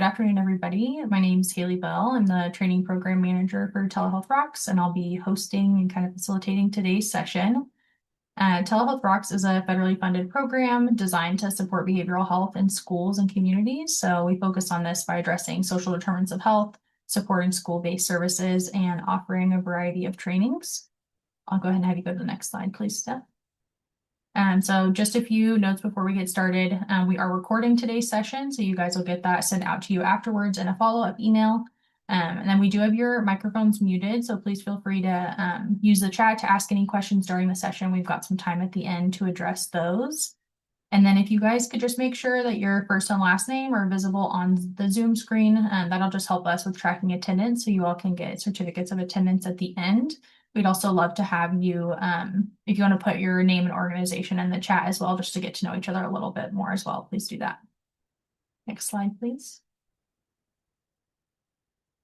afternoon, everybody. My name is Haley Bell. I'm the training program manager for Telehealth Rocks, and I'll be hosting and kind of facilitating today's session. Telehealth Rocks is a federally funded program designed to support behavioral health in schools and communities. So we focus on this by addressing social determinants of health, supporting school-based services, and offering a variety of trainings. I'll go ahead and have you go to the next slide, please, Steph. So just a few notes before we get started. We are recording today's session, so you guys will get that sent out to you afterwards in a follow-up email. And then we do have your microphones muted, so please feel free to use the chat to ask any questions during the session. We've got some time at the end to address those. And then if you guys could just make sure that your first and last name are visible on the Zoom screen, that'll just help us with tracking attendance so you all can get certificates of attendance at the end. We'd also love to have you, if you want to put your name and organization in the chat as well, just to get to know each other a little bit more as well, please do that. Next slide, please.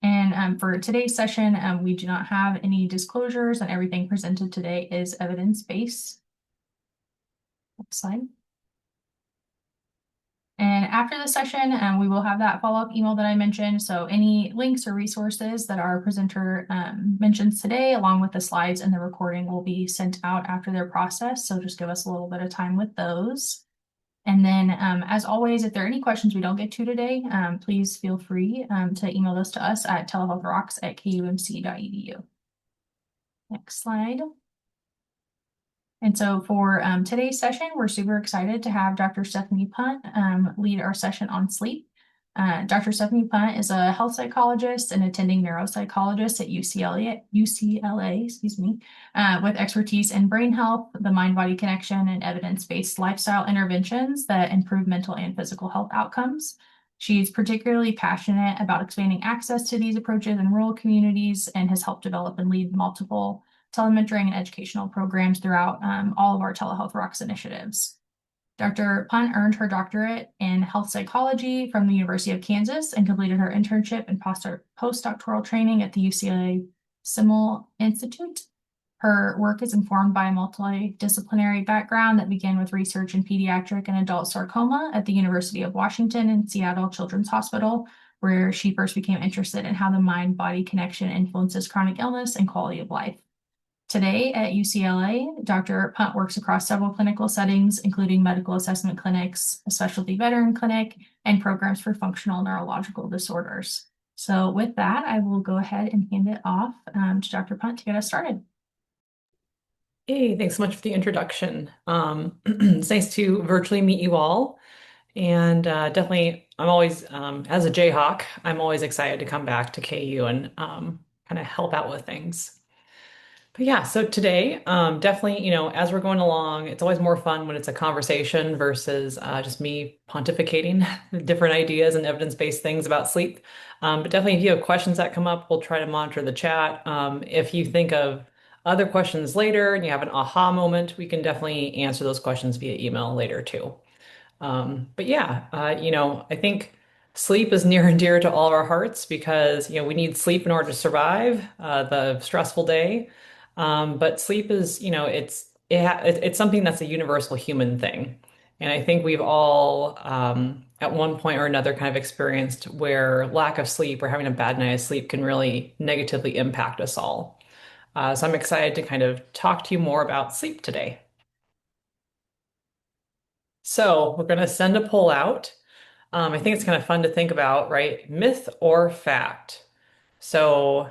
And for today's session, we do not have any disclosures, and everything presented today is evidence-based. Next slide. And after the session, we will have that follow-up email that I mentioned. So any links or resources that our presenter mentions today, along with the slides and the recording, will be sent out after their process. So just give us a little bit of time with those. And then, as always, if there are any questions we don't get to today, please feel free to email those to us at telehealthrocks@kumc.edu. Next slide. And so for today's session, we're super excited to have Dr. Stephanie Punt lead our session on sleep. Dr. Stephanie Punt is a health psychologist and attending neuropsychologist at UCLA, with expertise in brain health, the mind-body connection, and evidence-based lifestyle interventions that improve mental and physical health outcomes. She's particularly passionate about expanding access to these approaches in rural communities and has helped develop and lead multiple telementoring and educational programs throughout all of our Telehealth Rocks initiatives. Dr. Punt earned her doctorate in health psychology from the University of Kansas and completed her internship and postdoctoral training at the UCLA Simmel Institute. Her work is informed by a multidisciplinary background that began with research in pediatric and adult sarcoma at the University of Washington and Seattle Children's Hospital, where she first became interested in how the mind-body connection influences chronic illness and quality of life. Today at UCLA, Dr. Punt works across several clinical settings, including medical assessment clinics, a specialty veteran clinic, and programs for functional neurological disorders. So with that, I will go ahead and hand it off to Dr. Punt to get us started. Hey, thanks so much for the introduction. It's nice to virtually meet you all. And definitely, I'm always, as a Jayhawk, I'm always excited to come back to KU and kind of help out with things. But yeah, so today, definitely, as we're going along, it's always more fun when it's a conversation versus just me pontificating different ideas and evidence-based things about sleep. But definitely, if you have questions that come up, we'll try to monitor the chat. If you think of other questions later and you have an aha moment, we can definitely answer those questions via email later too. But yeah, I think sleep is near and dear to all of our hearts because, we need sleep in order to survive the stressful day. But sleep is, it's something that's a universal human thing. And I think we've all, at one point or another, kind of experienced where lack of sleep or having a bad night of sleep can really negatively impact us all. So I'm excited to kind of talk to you more about sleep today. So we're going to send a poll out. I think it's kind of fun to think about, right? Myth or fact? So,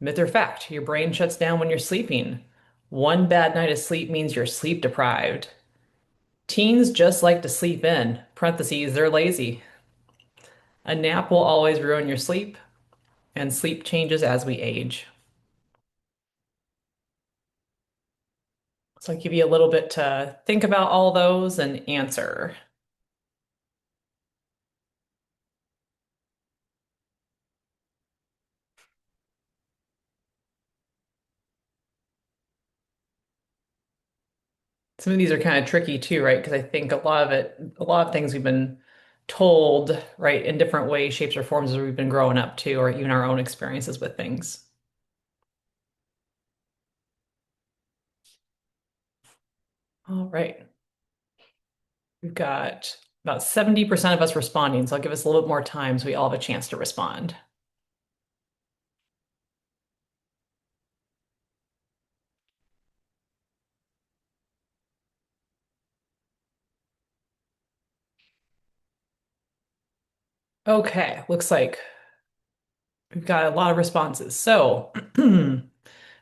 myth or fact, your brain shuts down when you're sleeping. One bad night of sleep means you're sleep deprived. Teens just like to sleep in, parentheses, they're lazy. A nap will always ruin your sleep, and sleep changes as we age. So I'll give you a little bit to think about all those and answer. Some of these are kind of tricky too, right? Because I think a lot of things we've been told, right, in different ways, shapes, or forms as we've been growing up too, or even our own experiences with things. All right. We've got About 70% of us responding, so I'll give us a little bit more time so we all have a chance to respond. Okay, looks like we've got a lot of responses. So,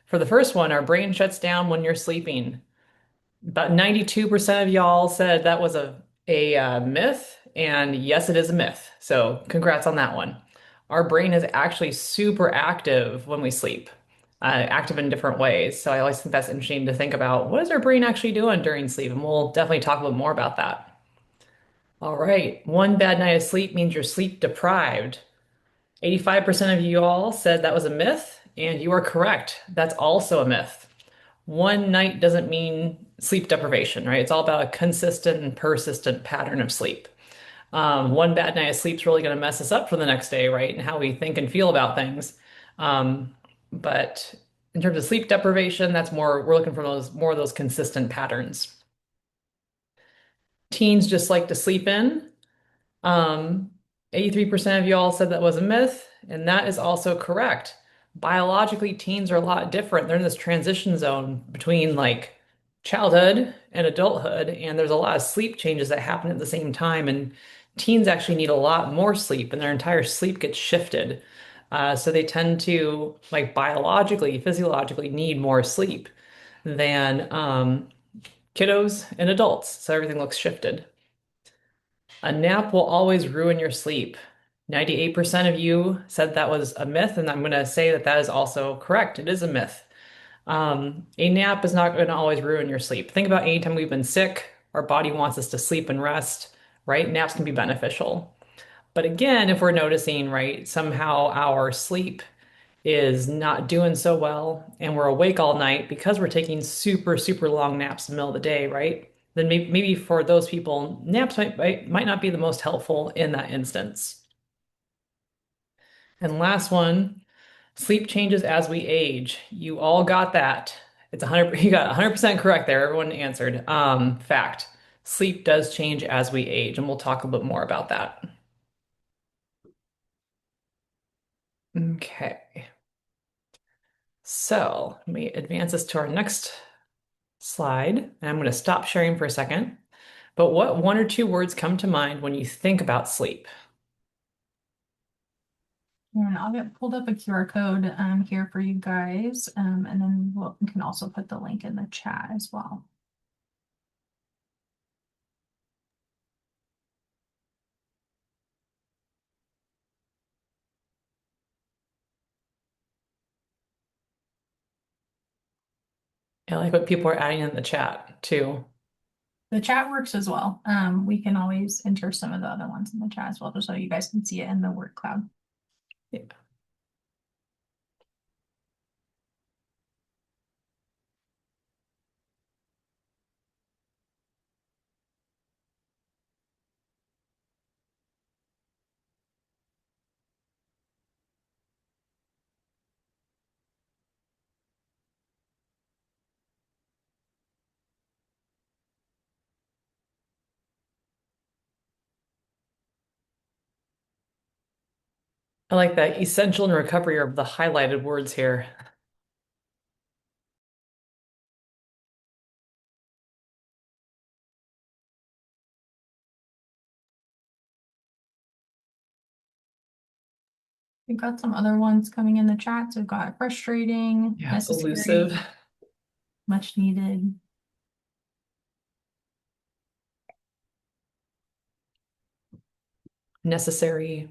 for the first one, our brain shuts down when you're sleeping. About 92% of y'all said that was a myth, and yes, it is a myth. So, congrats on that one. Our brain is actually super active when we sleep, active in different ways. So, I always think that's interesting to think about what is our brain actually doing during sleep, and we'll definitely talk a little more about that. All right, one bad night of sleep means you're sleep deprived. 85% of you all said that was a myth, and you are correct. That's also a myth. One night doesn't mean sleep deprivation, right? It's all about a consistent and persistent pattern of sleep. One bad night of sleep is really going to mess us up for the next day, right? And how we think and feel about things. Um, but in terms of sleep deprivation, that's more, we're looking for those more of those consistent patterns. Teens just like to sleep in. Um, 83% of y'all said that was a myth, and that is also correct. Biologically, teens are a lot different. They're in this transition zone between like childhood and adulthood, and there's a lot of sleep changes that happen at the same time. And teens actually need a lot more sleep, and their entire sleep gets shifted. So they tend to, like biologically, physiologically, need more sleep than kiddos and adults. So everything looks shifted. A nap will always ruin your sleep. 98% of you said that was a myth, and I'm going to say that that is also correct. It is a myth. A nap is not going to always ruin your sleep. Think about anytime we've been sick, our body wants us to sleep and rest, right? Naps can be beneficial. But again, if we're noticing, right, somehow our sleep is not doing so well and we're awake all night because we're taking super, super long naps in the middle of the day, right? Then maybe for those people, naps might not be the most helpful in that instance. And last one, sleep changes as we age. You all got that. It's 100, you got 100% correct there. Everyone answered. Fact. Sleep does change as we age, and we'll talk a bit more about that. Okay. So let me advance this to our next slide. And I'm going to stop sharing for a second. But what one or two words come to mind when you think about sleep? And I'll get pulled up a QR code here for you guys. And then we can also put the link in the chat as well. I like what people are adding in the chat too. The chat works as well. We can always enter some of the other ones in the chat as well, just so you guys can see it in the word cloud. Yeah. I like that essential and recovery are the highlighted words here. We've got some other ones coming in the chat. So we've got frustrating, Yeah, necessary, elusive, much needed. necessary,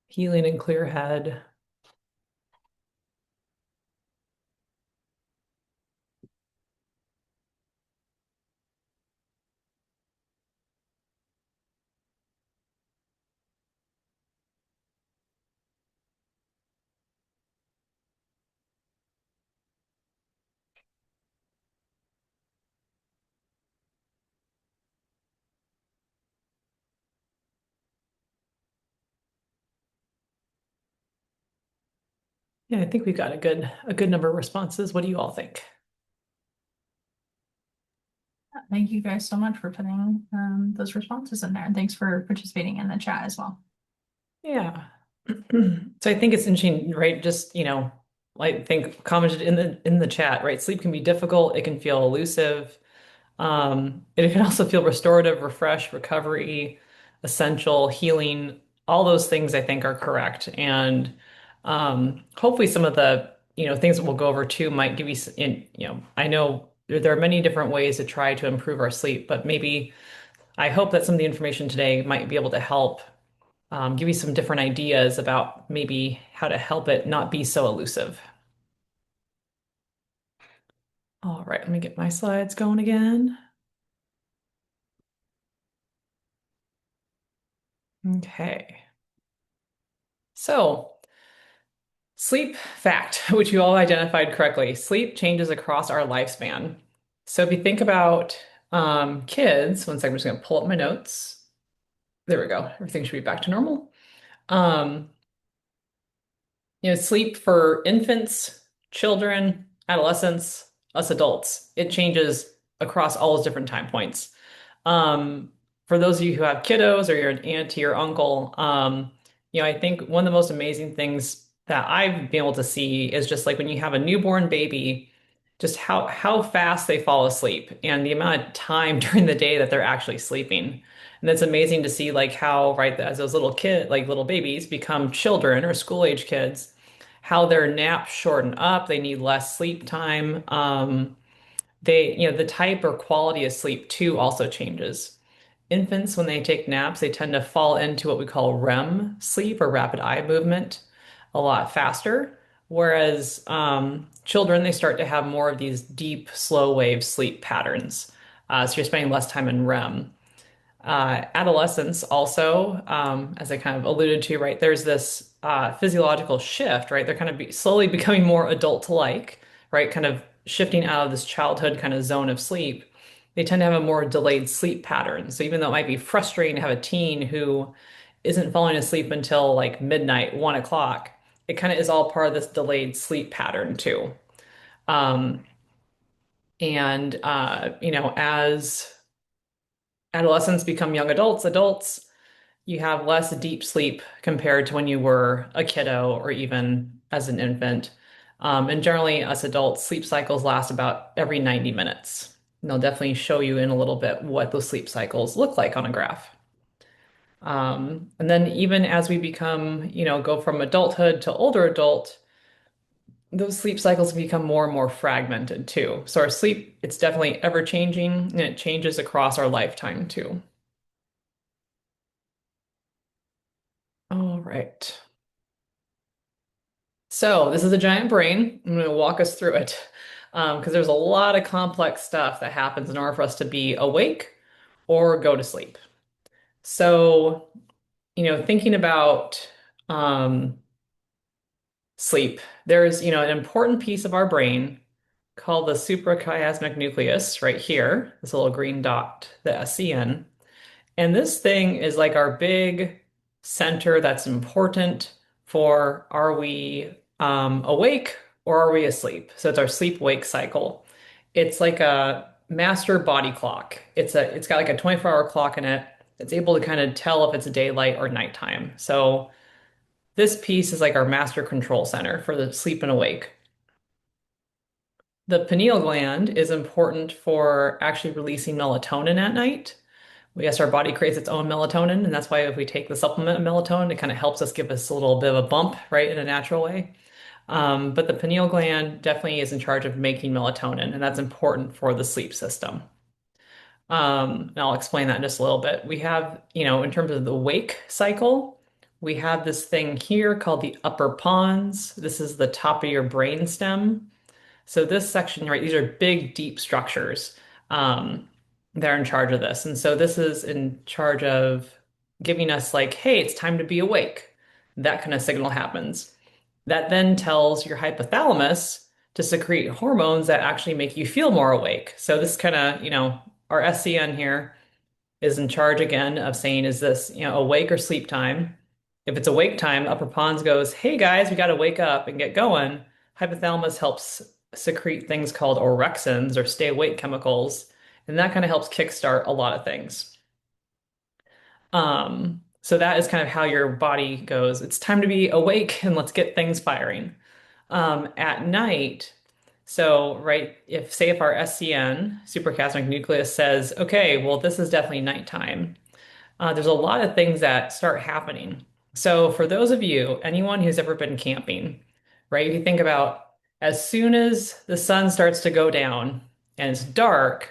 healing and clear head. Yeah, I think we've got a good number of responses. What do you all think? Thank you guys so much for putting those responses in there. And thanks for participating in the chat as well. Yeah. So I think it's interesting, right? Just, I think commented in the chat, right? Sleep can be difficult, it can feel elusive. It can also feel restorative, refresh, recovery, essential, healing. All those things I think are correct. And hopefully some of the, things that we'll go over too might give you, I know there are many different ways to try to improve our sleep, but maybe I hope that some of the information today might be able to help give you some different ideas about maybe how to help it not be so elusive. All right, let me get my slides going again. Okay. So, sleep fact, which you all identified correctly. Sleep changes across our lifespan. So if you think about kids, one second, I'm just going to pull up my notes. There we go. Everything should be back to normal. Um, sleep for infants, children, adolescents, us adults, it changes across all those different time points. Um, for those of you who have kiddos or you're an auntie or uncle, I think one of the most amazing things that I've been able to see is just like when you have a newborn baby, just how fast they fall asleep and the amount of time during the day that they're actually sleeping. And it's amazing to see like how, right, as those little babies become children or school age kids, how their naps shorten up, they need less sleep time. The type or quality of sleep too also changes. Infants, when they take naps, they tend to fall into what we call REM sleep or rapid eye movement a lot faster. Whereas children, they start to have more of these deep, slow wave sleep patterns. So you're spending less time in REM. Adolescence also, as I kind of alluded to, right, there's this physiological shift, right? They're kind of slowly becoming more adult-like, right? Kind of shifting out of this childhood kind of zone of sleep. They tend to have a more delayed sleep pattern. So even though it might be frustrating to have a teen who isn't falling asleep until like midnight, 1 o'clock, it kind of is all part of this delayed sleep pattern too. Um, and as adolescents become young adults, you have less deep sleep compared to when you were a kiddo or even as an infant. And generally, us adults, sleep cycles last about every 90 minutes. And they'll definitely show you in a little bit what those sleep cycles look like on a graph. And then even as we become, go from adulthood to older adult, those sleep cycles become more and more fragmented too. So our sleep, it's definitely ever changing and it changes across our lifetime too. All right. So this is a giant brain. I'm going to walk us through it because there's a lot of complex stuff that happens in order for us to be awake or go to sleep. So, thinking about um, sleep, there's, an important piece of our brain called the suprachiasmatic nucleus right here, this little green dot, the SCN. And this thing is like our big center that's important for are we awake or are we asleep? So it's our sleep-wake cycle. It's like a master body clock. It's got like a 24-hour clock in it. It's able to kind of tell if it's daylight or nighttime. So this piece is like our master control center for the sleep and awake. The pineal gland is important for actually releasing melatonin at night. Yes, our body creates its own melatonin, and that's why if we take the supplement of melatonin, it kind of helps us give us a little bit of a bump, right, in a natural way. But the pineal gland definitely is in charge of making melatonin, and that's important for the sleep system. And I'll explain that in just a little bit. We have, in terms of the wake cycle, we have this thing here called the upper pons. This is the top of your brain stem. So this section, right, these are big, deep structures that are in charge of this. And so this is in charge of giving us like, hey, it's time to be awake. That kind of signal happens. That then tells your hypothalamus to secrete hormones that actually make you feel more awake. So this kind of, our SCN here is in charge again of saying, is this, awake or sleep time? If it's awake time, upper pons goes, hey guys, we got to wake up and get going. Hypothalamus helps secrete things called orexins or stay awake chemicals. And that kind of helps kickstart a lot of things. So that is kind of how your body goes. It's time to be awake and let's get things firing. At night, so right, if our SCN, suprachiasmatic nucleus, says, okay, well, this is definitely nighttime, there's a lot of things that start happening. So for those of you, anyone who's ever been camping, right, if you think about as soon as the sun starts to go down and it's dark,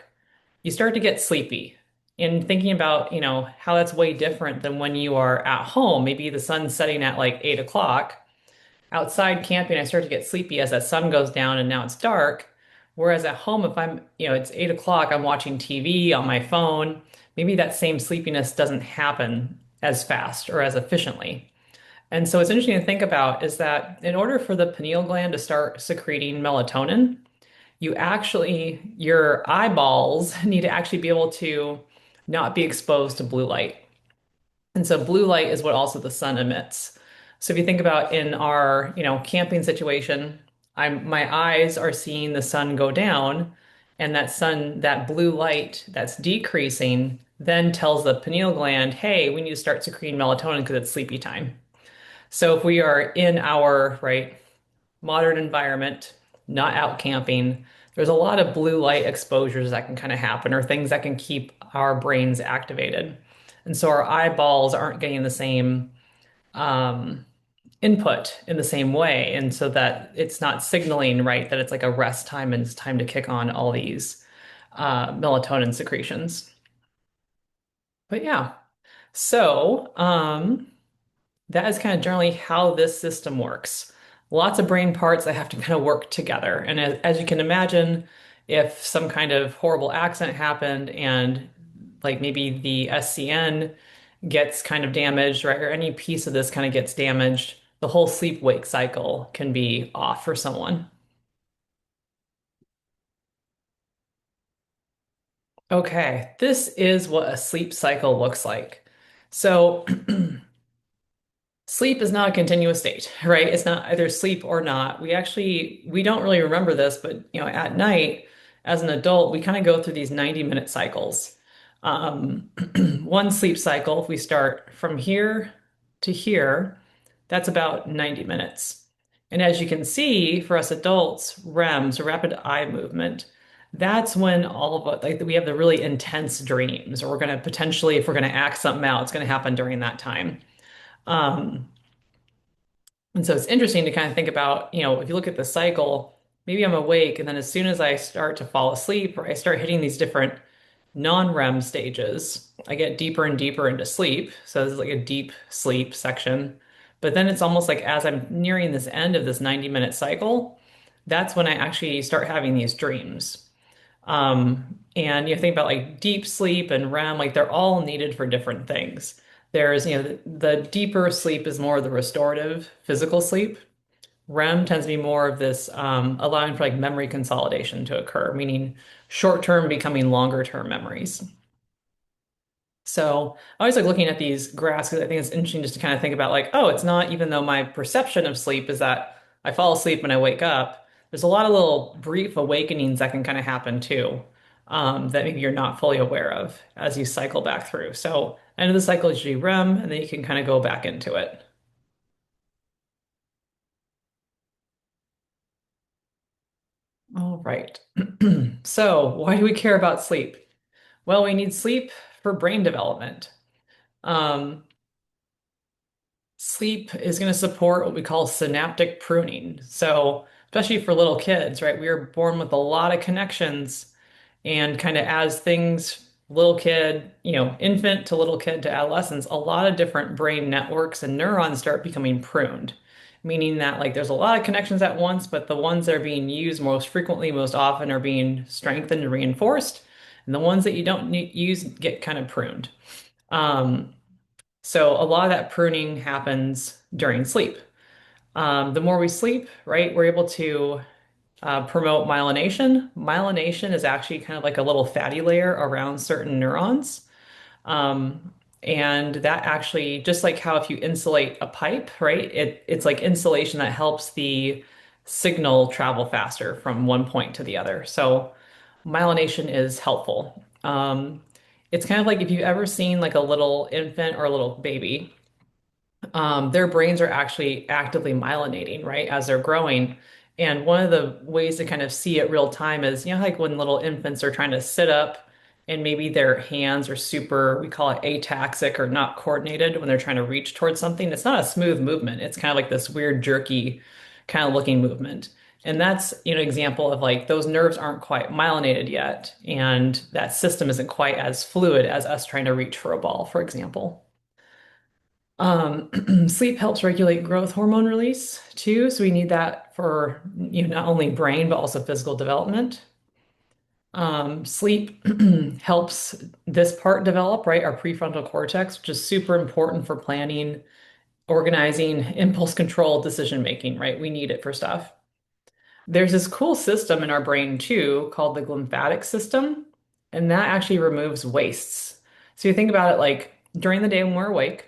you start to get sleepy. And thinking about, how that's way different than when you are at home. Maybe the sun's setting at like 8 o'clock. Outside camping, I start to get sleepy as that sun goes down and now it's dark. Whereas at home, if it's 8 o'clock, I'm watching TV on my phone. Maybe that same sleepiness doesn't happen as fast or as efficiently. And so what's interesting to think about is that in order for the pineal gland to start secreting melatonin, your eyeballs need to actually be able to not be exposed to blue light. And so blue light is what also the sun emits. So if you think about in our, camping situation, my eyes are seeing the sun go down, and that blue light that's decreasing then tells the pineal gland, hey, we need to start secreting melatonin because it's sleepy time. So if we are in our, right, modern environment, not out camping, there's a lot of blue light exposures that can kind of happen or things that can keep our brains activated. And so our eyeballs aren't getting the same um, input in the same way. And so that it's not signaling, right, that it's like a rest time and it's time to kick on all these melatonin secretions. But yeah, so that is kind of generally how this system works. Lots of brain parts that have to kind of work together. And as you can imagine, if some kind of horrible accident happened and like maybe the SCN gets kind of damaged, right, or any piece of this kind of gets damaged, the whole sleep-wake cycle can be off for someone. Okay, this is what a sleep cycle looks like. So sleep is not a continuous state, right? It's not either sleep or not. We don't really remember this, but at night as an adult, we kind of go through these 90-minute cycles. Um, one sleep cycle, if we start from here to here, that's about 90 minutes. And as you can see, for us adults, REMs, rapid eye movement, that's when all of us, like we have the really intense dreams, or we're going to potentially, if we're going to act something out, it's going to happen during that time. Um, and so it's interesting to kind of think about, if you look at the cycle, maybe I'm awake, and then as soon as I start to fall asleep or I start hitting these different non-REM stages, I get deeper and deeper into sleep. So this is like a deep sleep section. But then it's almost like as I'm nearing this end of this 90-minute cycle, that's when I actually start having these dreams. And you think about like deep sleep and REM, like they're all needed for different things. There's, the deeper sleep is more of the restorative physical sleep. REM tends to be more of this allowing for like memory consolidation to occur, meaning short term becoming longer term memories. So I always like looking at these graphs because I think it's interesting just to kind of think about like, oh, it's not even though my perception of sleep is that I fall asleep and I wake up, there's a lot of little brief awakenings that can kind of happen too, that maybe you're not fully aware of as you cycle back through. So end of the cycle is usually REM, and then you can kind of go back into it. All right. So why do we care about sleep? Well, we need sleep for brain development. Um, Sleep is going to support what we call synaptic pruning. So, especially for little kids, right? We are born with a lot of connections, and kind of as things, little kid, infant to little kid to adolescence, a lot of different brain networks and neurons start becoming pruned, meaning that like there's a lot of connections at once, but the ones that are being used most frequently, most often, are being strengthened and reinforced, and the ones that you don't use get kind of pruned. Um, so a lot of that pruning happens during sleep. The more we sleep, right, we're able to promote myelination. Myelination is actually kind of like a little fatty layer around certain neurons. Um, and that actually, just like how if you insulate a pipe, right, it's like insulation that helps the signal travel faster from one point to the other. So myelination is helpful. It's kind of like if you've ever seen like a little infant or a little baby, their brains are actually actively myelinating, right, as they're growing. And one of the ways to kind of see it real time is, like when little infants are trying to sit up and maybe their hands are super, we call it ataxic or not coordinated when they're trying to reach towards something. It's not a smooth movement. It's kind of like this weird, jerky kind of looking movement. And that's, an example of like those nerves aren't quite myelinated yet. And that system isn't quite as fluid as us trying to reach for a ball, for example. Sleep helps regulate growth hormone release too. So we need that for, not only brain, but also physical development. Sleep helps this part develop, right? Our prefrontal cortex, which is super important for planning, organizing, impulse control, decision making, right? We need it for stuff. There's this cool system in our brain too called the glymphatic system, and that actually removes wastes. So you think about it like during the day when we're awake,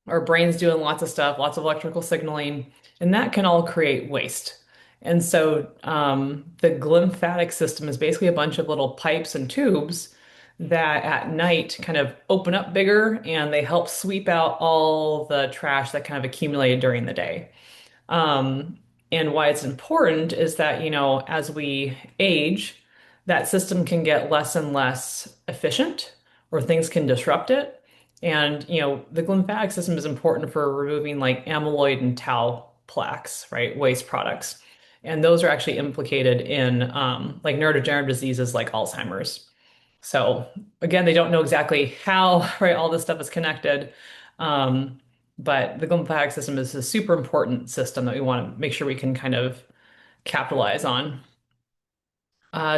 our brain's doing lots of stuff, lots of electrical signaling, and that can all create waste. And so the glymphatic system is basically a bunch of little pipes and tubes that at night kind of open up bigger and they help sweep out all the trash that kind of accumulated during the day. Um, and why it's important is that, as we age, that system can get less and less efficient or things can disrupt it. And, the glymphatic system is important for removing like amyloid and tau plaques, right? Waste products. And those are actually implicated in like neurodegenerative diseases like Alzheimer's. So again, they don't know exactly how, right, all this stuff is connected. Um, but the glymphatic system is a super important system that we want to make sure we can kind of capitalize on.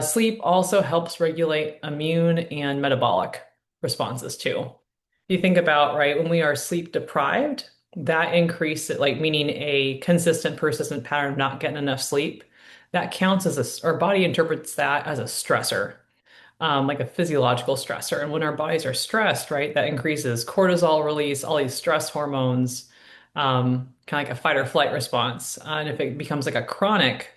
Sleep also helps regulate immune and metabolic responses too. If you think about, right, when we are sleep deprived, that increase, like meaning a consistent, persistent pattern of not getting enough sleep, that counts as our body interprets that as a stressor, like a physiological stressor. And when our bodies are stressed, right, that increases cortisol release, all these stress hormones, kind of like a fight or flight response. And if it becomes like a chronic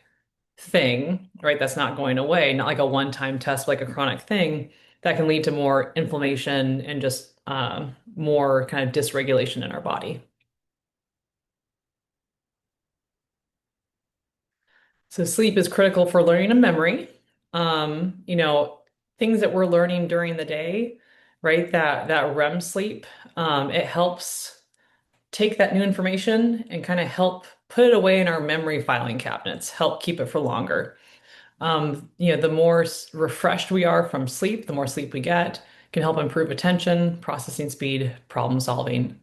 thing, right, that's not going away, not like a one-time test, like a chronic thing, that can lead to more inflammation and just more kind of dysregulation in our body. So sleep is critical for learning and memory. Things that we're learning during the day, right? That REM sleep, it helps take that new information and kind of help put it away in our memory filing cabinets, help keep it for longer. The more refreshed we are from sleep, the more sleep we get, can help improve attention, processing speed, problem solving.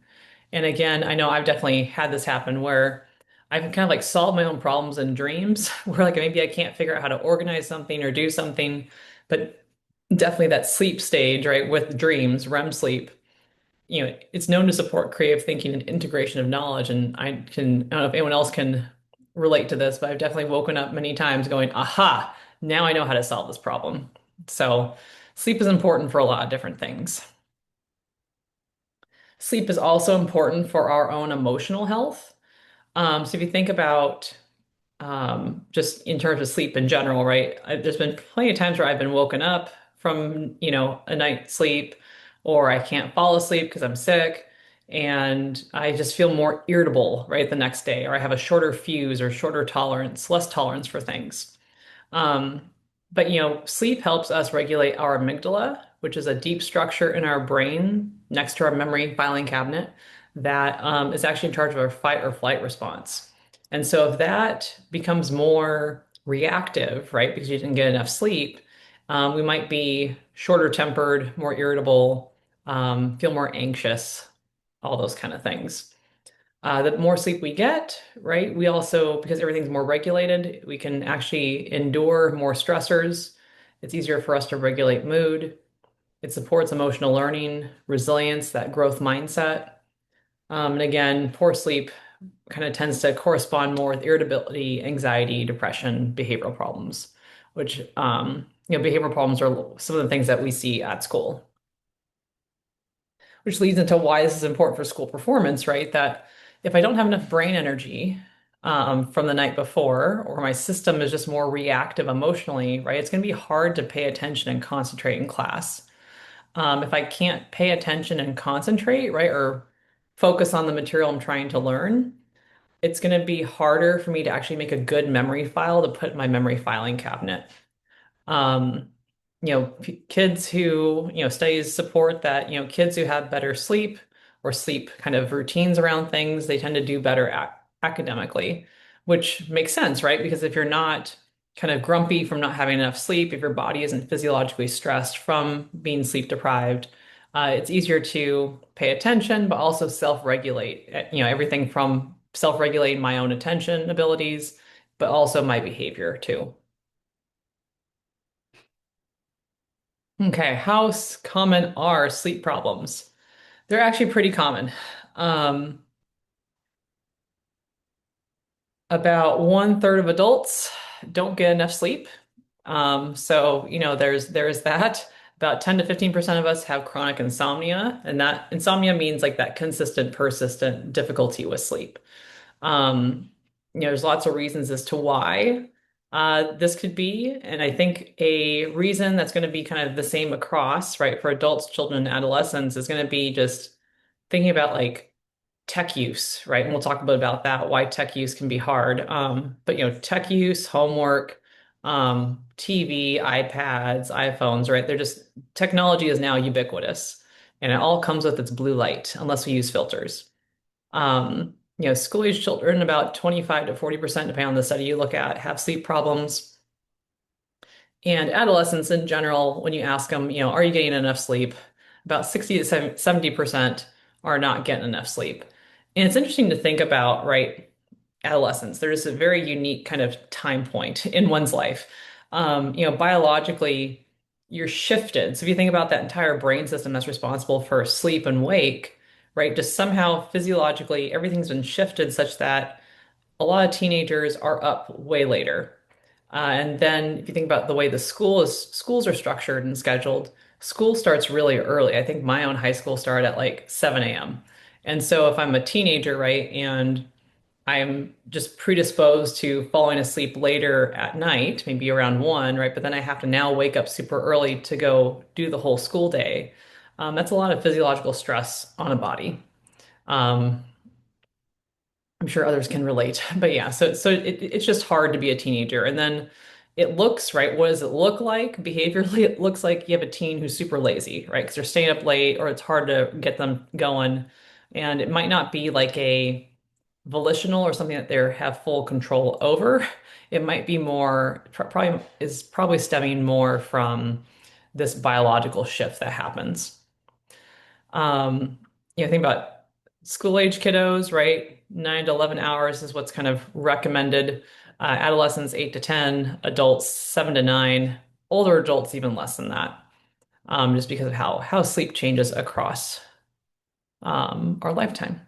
And again, I know I've definitely had this happen where I've kind of like solved my own problems in dreams where like maybe I can't figure out how to organize something or do something, but definitely that sleep stage, right, with dreams, REM sleep, it's known to support creative thinking and integration of knowledge. And I don't know if anyone else can relate to this, but I've definitely woken up many times going, aha, now I know how to solve this problem. So sleep is important for a lot of different things. Sleep is also important for our own emotional health. So if you think about just in terms of sleep in general, right? There's been plenty of times where I've been woken up from, a night's sleep, or I can't fall asleep because I'm sick, and I just feel more irritable, right, the next day, or I have a shorter fuse or shorter tolerance, less tolerance for things. Um, but sleep helps us regulate our amygdala, which is a deep structure in our brain next to our memory filing cabinet that is actually in charge of our fight or flight response. And so if that becomes more reactive, right, because you didn't get enough sleep, we might be shorter tempered, more irritable, feel more anxious, all those kind of things. The more sleep we get, right, we also, because everything's more regulated, we can actually endure more stressors. It's easier for us to regulate mood. It supports emotional learning, resilience, that growth mindset. And again, poor sleep kind of tends to correspond more with irritability, anxiety, depression, behavioral problems, which, behavioral problems are some of the things that we see at school, which leads into why this is important for school performance, right? That if I don't have enough brain energy, from the night before, or my system is just more reactive emotionally, right? It's going to be hard to pay attention and concentrate in class. If I can't pay attention and concentrate, right, or focus on the material I'm trying to learn, it's going to be harder for me to actually make a good memory file to put in my memory filing cabinet. Um, kids who, studies support that, kids who have better sleep or sleep kind of routines around things, they tend to do better academically, which makes sense, right? Because if you're not kind of grumpy from not having enough sleep, if your body isn't physiologically stressed from being sleep deprived, it's easier to pay attention, but also self-regulate, everything from self-regulating my own attention abilities, but also my behavior too. Okay, how common are sleep problems? They're actually pretty common. Um, about 1/3 of adults don't get enough sleep. So, there's that. About 10 to 15% of us have chronic insomnia, and that insomnia means like that consistent, persistent difficulty with sleep. Um, there's lots of reasons as to why this could be, and I think a reason that's going to be kind of the same across, right, for adults, children, and adolescents is going to be just thinking about like tech use, right? And we'll talk a bit about that, why tech use can be hard. But tech use, homework, TV, iPads, iPhones, right? They're just technology is now ubiquitous, and it all comes with its blue light, unless we use filters. School age children, about 25 to 40%, depending on the study you look at, have sleep problems. And adolescents in general, when you ask them, are you getting enough sleep? About 60 to 70% are not getting enough sleep. And it's interesting to think about, right? Adolescence. There's a very unique kind of time point in one's life. Biologically, you're shifted. So if you think about that entire brain system that's responsible for sleep and wake, right? Just somehow physiologically, everything's been shifted such that a lot of teenagers are up way later. And then if you think about the way the schools are structured and scheduled, school starts really early. I think my own high school started at like 7 a.m. And so if I'm a teenager, right, and I'm just predisposed to falling asleep later at night, maybe around 1, right? But then I have to now wake up super early to go do the whole school day. That's a lot of physiological stress on a body. Um, I'm sure others can relate, but yeah, so it's just hard to be a teenager. And then it looks, right? What does it look like behaviorally? It looks like you have a teen who's super lazy, right? Because they're staying up late or it's hard to get them going. And it might not be like a volitional or something that they have full control over. It might be more, probably stemming more from this biological shift that happens. Um, think about school age kiddos, right? 9 to 11 hours is what's kind of recommended. Adolescents, 8 to 10, adults, 7 to 9, older adults, even less than that, just because of how sleep changes across our lifetime.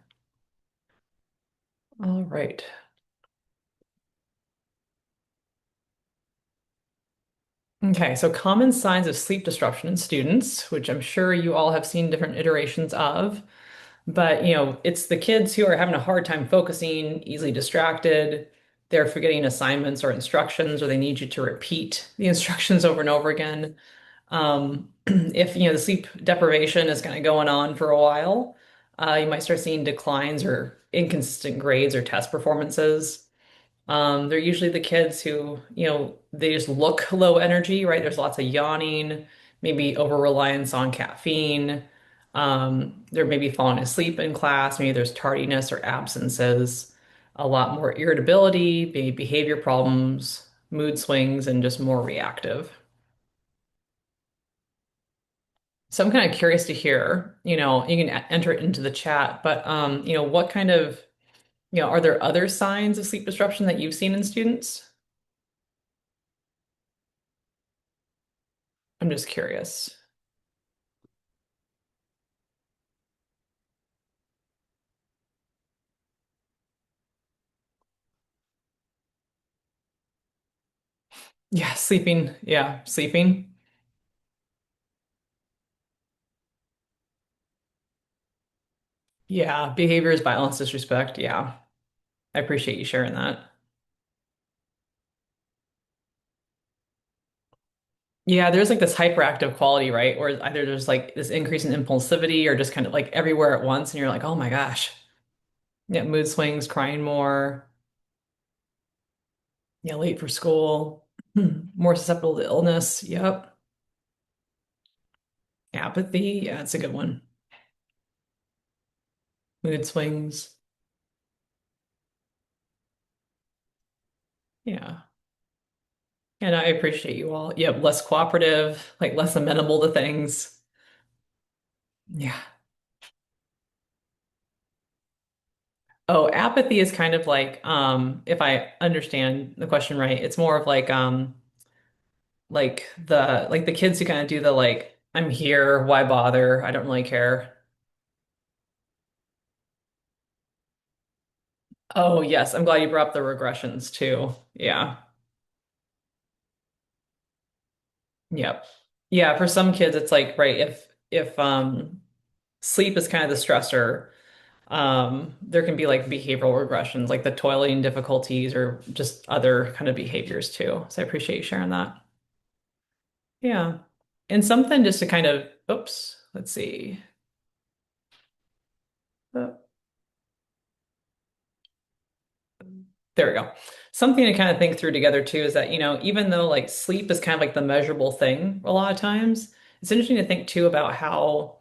All right. Okay, so common signs of sleep disruption in students, which I'm sure you all have seen different iterations of. But, it's the kids who are having a hard time focusing, easily distracted. They're forgetting assignments or instructions, or they need you to repeat the instructions over and over again. If, the sleep deprivation is kind of going on for a while, you might start seeing declines or inconsistent grades or test performances. They're usually the kids who, they just look low energy, right? There's lots of yawning, maybe over reliance on caffeine. They're maybe falling asleep in class. Maybe there's tardiness or absences, a lot more irritability, maybe behavior problems, mood swings, and just more reactive. So I'm kind of curious to hear, you can enter it into the chat, but, what kind of, are there other signs of sleep disruption that you've seen in students? I'm just curious. Yeah, sleeping. Yeah, sleeping. Yeah, behaviors, violence, disrespect. Yeah. I appreciate you sharing that. Yeah, there's like this hyperactive quality, right? Or either there's like this increase in impulsivity or just kind of like everywhere at once, and you're like, oh my gosh. Yeah, mood swings, crying more, yeah, late for school, more susceptible to illness. Yep. Apathy, yeah, it's a good one. Mood swings. Yeah. And I appreciate you all. Yep, less cooperative, like less amenable to things. Yeah. Oh, apathy is kind of if I understand the question right, it's more of like the kids who kind of do the like, I'm here, why bother? I don't really care. Oh, yes, I'm glad you brought up the regressions too. Yeah. Yep. Yeah, for some kids it's like, right, if sleep is kind of the stressor, there can be like behavioral regressions, like the toileting difficulties or just other kind of behaviors too. So I appreciate you sharing that. Yeah. And something just to kind of, oops, let's see. Uh, There we go. Something to kind of think through together too is that, even though like sleep is kind of like the measurable thing a lot of times, it's interesting to think too about how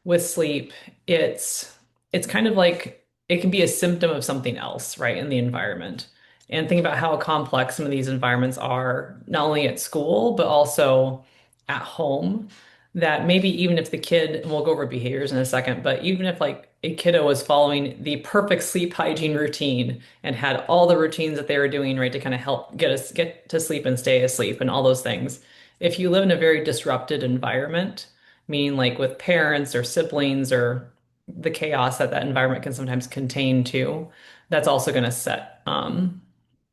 with sleep, it's it's kind of like it can be a symptom of something else, right, in the environment. And think about how complex some of these environments are, not only at school, but also at home. That maybe even if the kid, and we'll go over behaviors in a second, but even if like a kiddo was following the perfect sleep hygiene routine and had all the routines that they were doing, right, to kind of help get to sleep and stay asleep and all those things. If you live in a very disrupted environment, meaning like with parents or siblings or the chaos that that environment can sometimes contain too, that's also going to set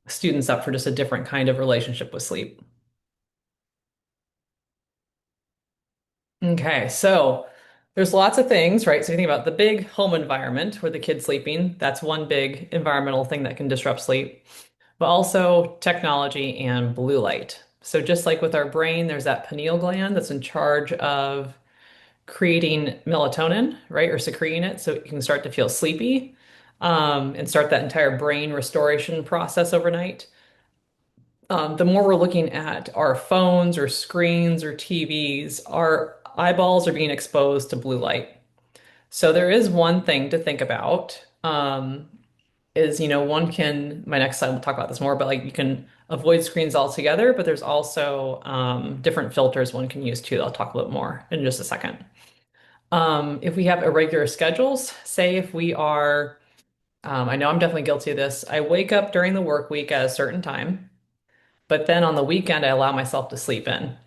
students up for just a different kind of relationship with sleep. Okay, so there's lots of things, right? So you think about the big home environment where the kid's sleeping, that's one big environmental thing that can disrupt sleep, but also technology and blue light. So just like with our brain, there's that pineal gland that's in charge of creating melatonin, right, or secreting it so you can start to feel sleepy, and start that entire brain restoration process overnight. The more we're looking at our phones or screens or TVs, our eyeballs are being exposed to blue light. So there is one thing to think about. Is one can my next slide we'll talk about this more, but like you can avoid screens altogether, but there's also different filters one can use too. I'll talk a little more in just a second. If we have irregular schedules, say if we are, I know I'm definitely guilty of this. I wake up during the work week at a certain time, but then on the weekend, I allow myself to sleep in.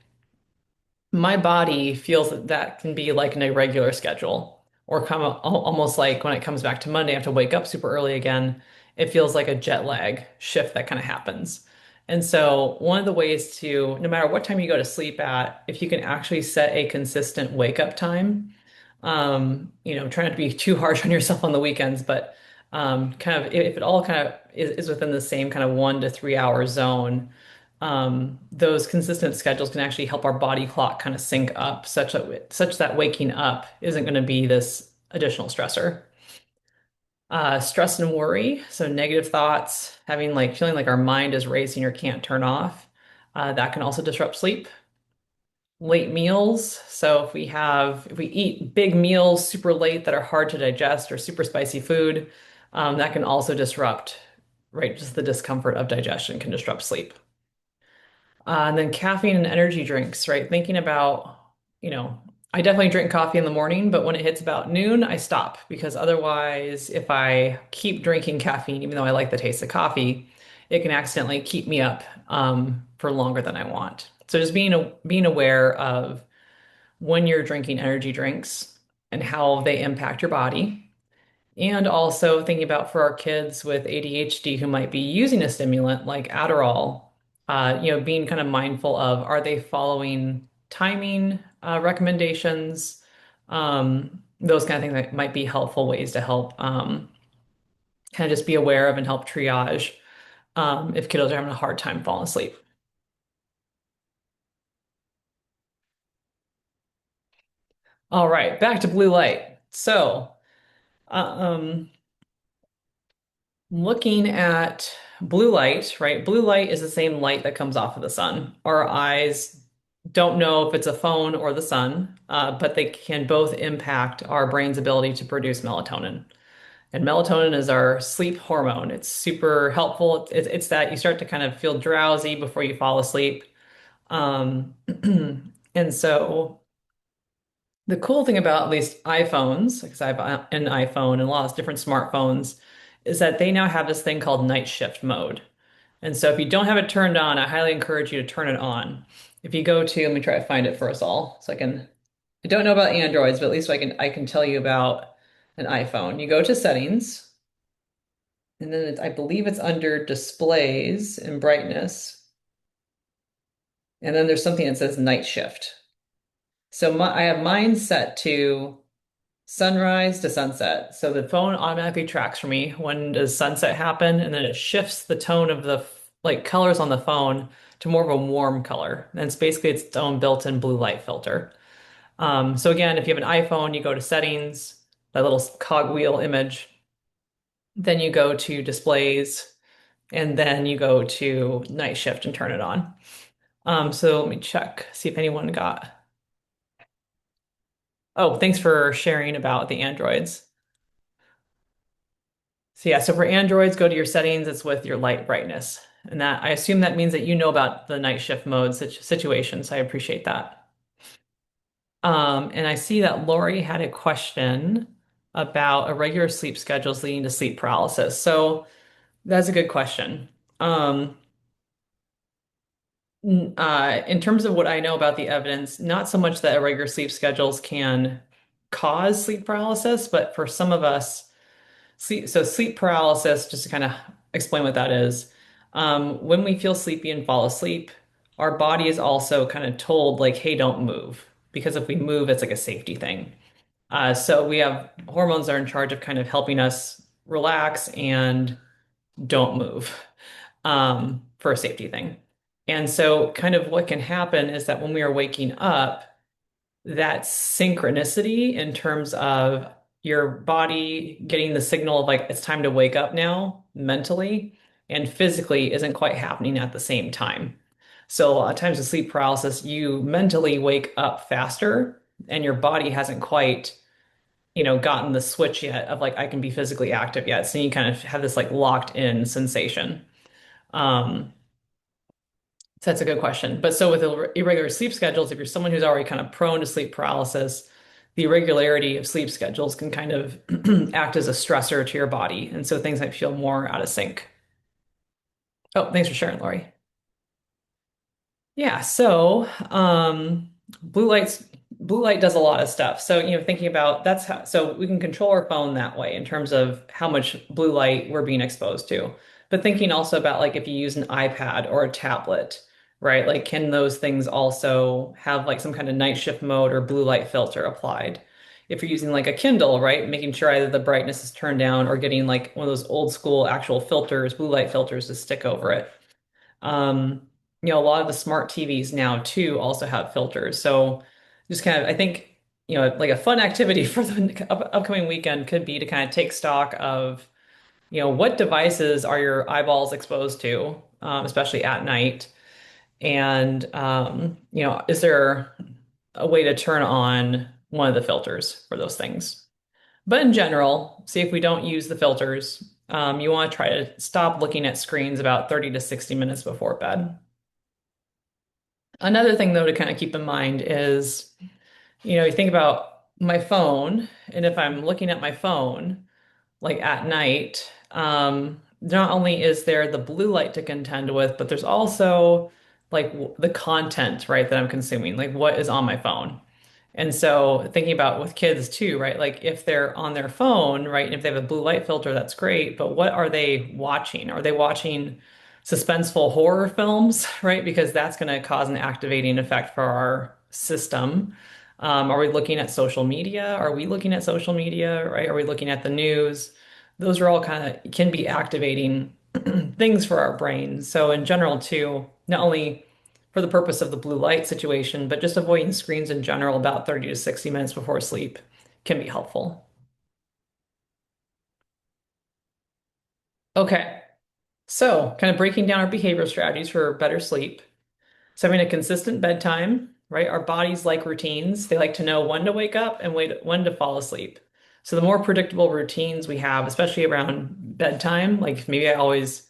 My body feels that that can be like an irregular schedule, or almost like when it comes back to Monday, I have to wake up super early again. It feels like a jet lag shift that kind of happens. And so, one of the ways to, no matter what time you go to sleep at, if you can actually set a consistent wake up time, try not to be too harsh on yourself on the weekends, but kind of if it all kind of is within the same kind of 1 to 3 hour zone, those consistent schedules can actually help our body clock kind of sync up such that waking up isn't going to be this additional stressor. Stress and worry, so negative thoughts, having like feeling like our mind is racing or can't turn off, that can also disrupt sleep. Late meals. So if we eat big meals super late that are hard to digest or super spicy food, that can also disrupt, right? Just the discomfort of digestion can disrupt sleep. And then caffeine and energy drinks, right? Thinking about, you know, I definitely drink coffee in the morning, but when it hits about noon, I stop because otherwise, if I keep drinking caffeine, even though I like the taste of coffee, it can accidentally keep me up for longer than I want. So just being aware of when you're drinking energy drinks and how they impact your body. And also thinking about for our kids with ADHD who might be using a stimulant like Adderall, being kind of mindful of are they following timing recommendations, those kind of things that might be helpful ways to help kind of just be aware of and help triage if kiddos are having a hard time falling asleep. All right, back to blue light. So, um, looking at blue light, right? Blue light is the same light that comes off of the sun. Our eyes don't know if it's a phone or the sun, but they can both impact our brain's ability to produce melatonin. And melatonin is our sleep hormone. It's super helpful. It's that you start to kind of feel drowsy before you fall asleep. Um, and so the cool thing about at least iPhones, because I have an iPhone and a lot of different smartphones, is that they now have this thing called night shift mode. And so if you don't have it turned on, I highly encourage you to turn it on. If you go to, let me try to find it for us all. So I don't know about Androids, but at least I can tell you about an iPhone. You go to settings, and then I believe it's under displays and brightness. And then there's something that says night shift. So I have mine set to sunrise to sunset. So the phone automatically tracks for me when does sunset happen, and then it shifts the tone of the like colors on the phone to more of a warm color. And it's basically its own built-in blue light filter. So again, if you have an iPhone, you go to settings, that little cogwheel image, then you go to displays, and then you go to night shift and turn it on. So let me check, see if anyone got. Oh, thanks for sharing about the Androids. So yeah, so for Androids, go to your settings, it's with your light brightness. And that I assume that means that you know about the night shift mode situation, so I appreciate that. And I see that Lori had a question about irregular sleep schedules leading to sleep paralysis. So that's a good question. Um, in terms of what I know about the evidence, not so much that irregular sleep schedules can cause sleep paralysis, but for some of us, sleep paralysis, just to kind of explain what that is, when we feel sleepy and fall asleep, our body is also kind of told, like, hey, don't move. Because if we move, it's like a safety thing. So we have hormones that are in charge of kind of helping us relax and don't move for a safety thing. And so, kind of what can happen is that when we are waking up, that synchronicity in terms of your body getting the signal of like it's time to wake up now mentally and physically isn't quite happening at the same time. So a lot of times with sleep paralysis, you mentally wake up faster and your body hasn't quite, gotten the switch yet of like I can be physically active yet. So you kind of have this like locked in sensation. Um, so that's a good question. But so with irregular sleep schedules, if you're someone who's already kind of prone to sleep paralysis, the irregularity of sleep schedules can kind of act as a stressor to your body. And so things might feel more out of sync. Oh, thanks for sharing, Lori. Yeah, so blue light does a lot of stuff. So, thinking about that's how so we can control our phone that way in terms of how much blue light we're being exposed to. But thinking also about like if you use an iPad or a tablet, right? Like can those things also have like some kind of night shift mode or blue light filter applied? If you're using like a Kindle, right? Making sure either the brightness is turned down or getting like one of those old school actual filters, blue light filters to stick over it. Um, a lot of the smart TVs now too also have filters. So just kind of, I think, like a fun activity for the upcoming weekend could be to kind of take stock of, what devices are your eyeballs exposed to, especially at night, and is there a way to turn on one of the filters for those things? But in general, see if we don't use the filters. You want to try to stop looking at screens about 30 to 60 minutes before bed. Another thing, though, to kind of keep in mind is, you think about my phone, and if I'm looking at my phone, like at night, not only is there the blue light to contend with, but there's also like the content, right, that I'm consuming, like what is on my phone. And so thinking about with kids too, right? Like if they're on their phone, right, and if they have a blue light filter, that's great. But what are they watching? Are they watching suspenseful horror films, right? Because that's going to cause an activating effect for our system. Are we looking at social media? Are we looking at social media, right? Are we looking at the news? those are all kind of can be activating things for our brains. So in general, too, not only for the purpose of the blue light situation, but just avoiding screens in general about 30 to 60 minutes before sleep can be helpful. Okay, so kind of breaking down our behavioral strategies for better sleep. So having a consistent bedtime, right? Our bodies like routines. They like to know when to wake up and when to fall asleep. So the more predictable routines we have, especially around bedtime, like maybe I always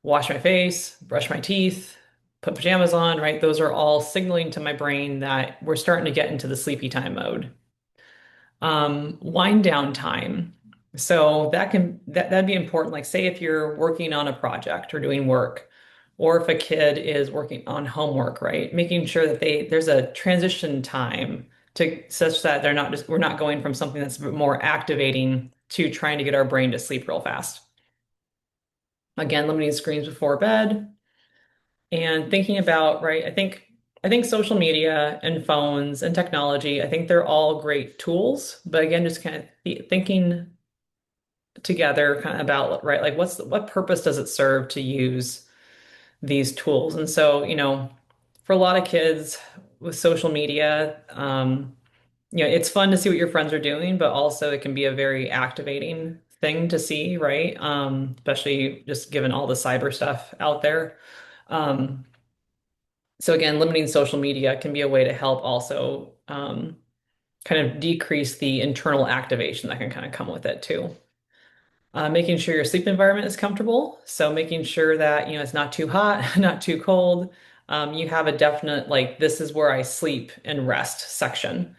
wash my face, brush my teeth, put pajamas on, right? Those are all signaling to my brain that we're starting to get into the sleepy time mode. Wind down time. So that'd be important. Like say if you're working on a project or doing work, or if a kid is working on homework, right? Making sure that there's a transition time to such that we're not going from something that's a bit more activating to trying to get our brain to sleep real fast. Again, limiting screens before bed and thinking about, right? I think social media and phones and technology, I think they're all great tools, but again, just kind of thinking together kind of about, right, like what purpose does it serve to use these tools? And so, for a lot of kids with social media, it's fun to see what your friends are doing, but also it can be a very activating thing to see, right? Especially just given all the cyber stuff out there. Um, so again, limiting social media can be a way to help also kind of decrease the internal activation that can kind of come with it too. Making sure your sleep environment is comfortable. So making sure that, it's not too hot, not too cold. You have a definite, like, this is where I sleep and rest section.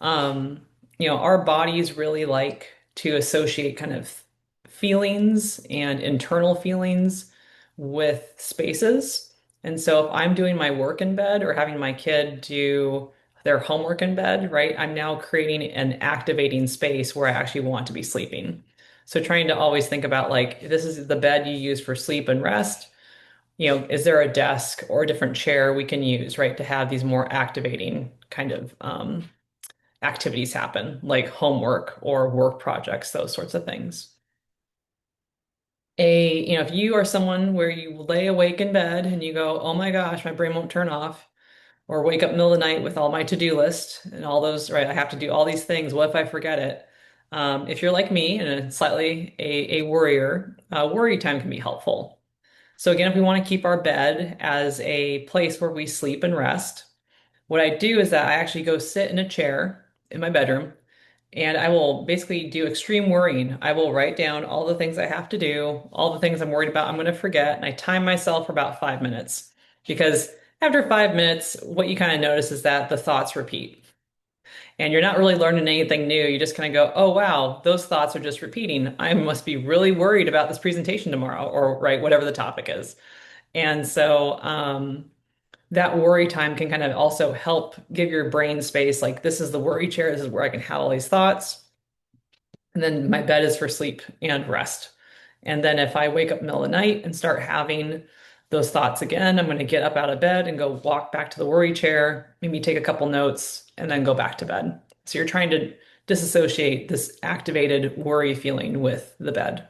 Um, our bodies really like to associate kind of feelings and internal feelings with spaces. And so if I'm doing my work in bed or having my kid do their homework in bed, right, I'm now creating an activating space where I actually want to be sleeping. So trying to always think about like, this is the bed you use for sleep and rest. Is there a desk or a different chair we can use, right, to have these more activating kind of activities happen, like homework or work projects, those sorts of things. If you are someone where you lay awake in bed and you go, oh my gosh, my brain won't turn off, or wake up middle of the night with all my to-do list and all those, right, I have to do all these things. What if I forget it? If you're like me and slightly a worrier, worry time can be helpful. So again, if we want to keep our bed as a place where we sleep and rest, what I do is that I actually go sit in a chair in my bedroom and I will basically do extreme worrying. I will write down all the things I have to do, all the things I'm worried about I'm going to forget, and I time myself for about 5 minutes. Because after 5 minutes, what you kind of notice is that the thoughts repeat. And you're not really learning anything new. You just kind of go, oh, wow, those thoughts are just repeating. I must be really worried about this presentation tomorrow, or right, whatever the topic is. And so, that worry time can kind of also help give your brain space. Like, this is the worry chair. This is where I can have all these thoughts. And then my bed is for sleep and rest. And then if I wake up middle of the night and start having those thoughts again, I'm going to get up out of bed and go walk back to the worry chair, maybe take a couple notes, and then go back to bed. So you're trying to disassociate this activated worry feeling with the bed.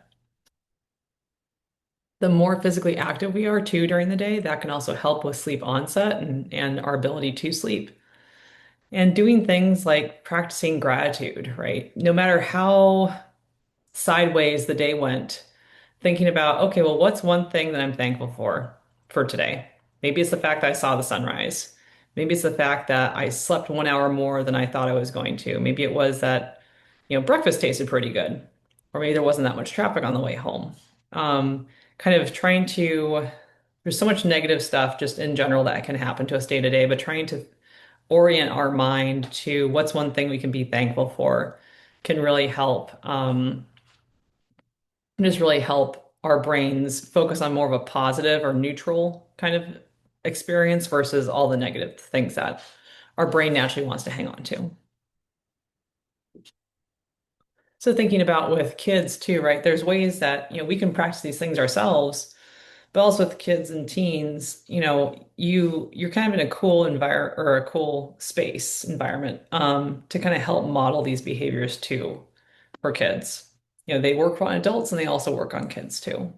The more physically active we are too during the day, that can also help with sleep onset and our ability to sleep. And doing things like practicing gratitude, right? No matter how sideways the day went, thinking about, okay, well, what's one thing that I'm thankful for today? Maybe it's the fact that I saw the sunrise. Maybe it's the fact that I slept 1 hour more than I thought I was going to. Maybe it was that, breakfast tasted pretty good. Or maybe there wasn't that much traffic on the way home. Um, kind of trying to, there's so much negative stuff just in general that can happen to us day to day, but trying to orient our mind to what's one thing we can be thankful for can really help. Just really help our brains focus on more of a positive or neutral kind of experience versus all the negative things that our brain naturally wants to hang on to. So thinking about with kids too, right? There's ways that, we can practice these things ourselves, but also with kids and teens, you're kind of in a cool environment or a cool space environment to kind of help model these behaviors too for kids. They work on adults and they also work on kids too.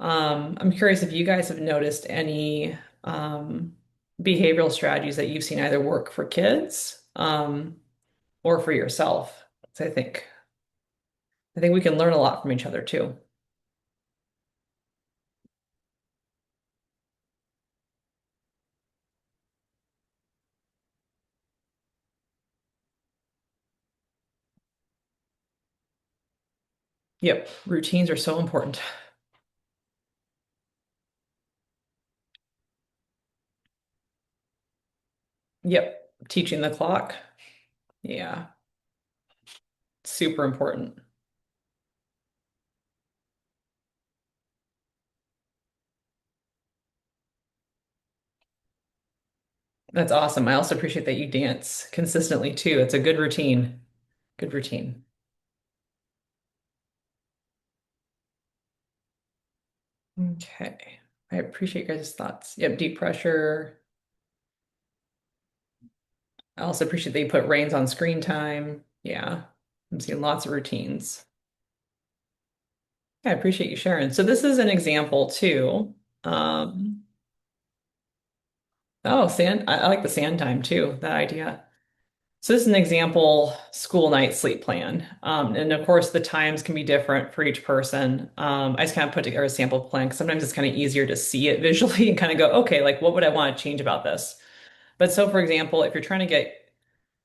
I'm curious if you guys have noticed any behavioral strategies that you've seen either work for kids or for yourself. So I think we can learn a lot from each other too. Yep, routines are so important. Yep, teaching the clock. Yeah, super important. That's awesome. I also appreciate that you dance consistently too. It's a good routine. Good routine. Okay. I appreciate your guys' thoughts. Yep, deep pressure. I also appreciate that you put reins on screen time. Yeah, I'm seeing lots of routines. Yeah, I appreciate you sharing. So this is an example too. Um, oh, sand. I like the sand time too, that idea. So this is an example school night sleep plan. And of course, the times can be different for each person. I just kind of put together a sample plan because sometimes it's kind of easier to see it visually and kind of go, okay, like what would I want to change about this? But so for example, if you're trying to get